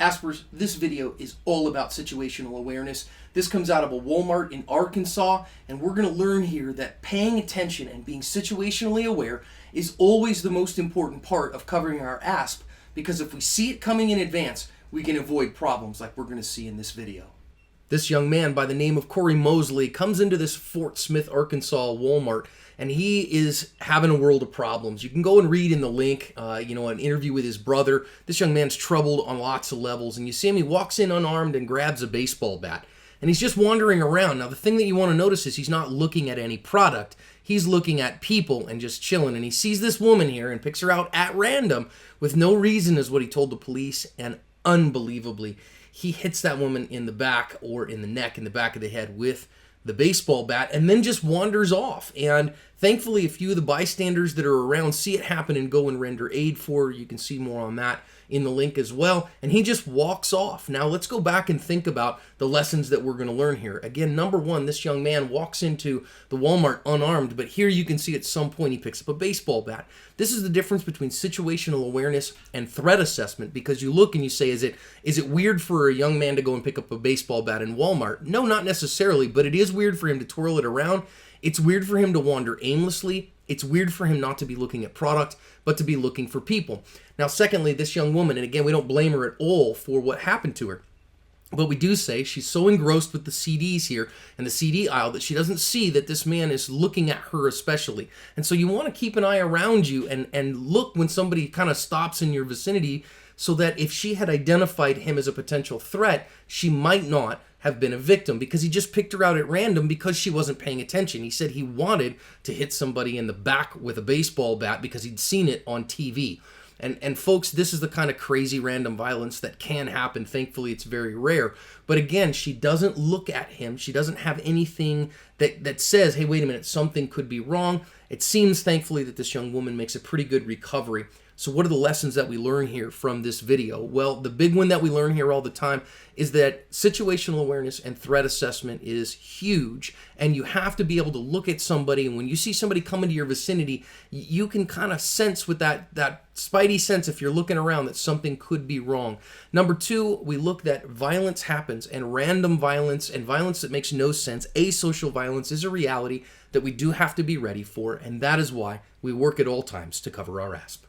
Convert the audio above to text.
Aspers, this video is all about situational awareness. This comes out of a Walmart in Arkansas, and we're going to learn here that paying attention and being situationally aware is always the most important part of covering our ASP, because if we see it coming in advance, we can avoid problems like we're going to see in this video. This young man by the name of Corey Mosley comes into this Fort Smith, Arkansas Walmart, and he is having a world of problems. You can go and read in the link, an interview with his brother. This young man's troubled on lots of levels, and you see him, he walks in unarmed and grabs a baseball bat, and he's just wandering around. Now, the thing that you want to notice is he's not looking at any product. He's looking at people and just chilling, and he sees this woman here and picks her out at random with no reason, is what he told the police, and unbelievably, he hits that woman in the back or in the neck, in the back of the head with the baseball bat, and then just wanders off. And thankfully, a few of the bystanders that are around see it happen and go and render aid for her. You can see more on that in the link as well. And he just walks off. Now, let's go back and think about the lessons that we're going to learn here. Again, number one, this young man walks into the Walmart unarmed, but here you can see at some point he picks up a baseball bat. This is the difference between situational awareness and threat assessment, because you look and you say, is it weird for a young man to go and pick up a baseball bat in Walmart? No, not necessarily, but it is weird for him to twirl it around. It's weird for him to wander aimlessly. It's weird for him not to be looking at product, but to be looking for people. Now, secondly, this young woman, and again, we don't blame her at all for what happened to her, but we do say she's so engrossed with the CDs here and the CD aisle that she doesn't see that this man is looking at her especially. And so you want to keep an eye around you and look when somebody kind of stops in your vicinity, so that if she had identified him as a potential threat, she might not have been a victim, because he just picked her out at random because she wasn't paying attention. He said he wanted to hit somebody in the back with a baseball bat because he'd seen it on TV. And folks, this is the kind of crazy random violence that can happen. Thankfully, it's very rare. But again, she doesn't look at him. She doesn't have anything that says, hey, wait a minute, something could be wrong. It seems, thankfully, that this young woman makes a pretty good recovery. So what are the lessons that we learn here from this video? Well, the big one that we learn here all the time is that situational awareness and threat assessment is huge, and you have to be able to look at somebody, and when you see somebody come into your vicinity, you can kind of sense with that spidey sense, if you're looking around, that something could be wrong. Number two, we look that violence happens, and random violence and violence that makes no sense, asocial violence, is a reality that we do have to be ready for, and that is why we work at all times to cover our ASP.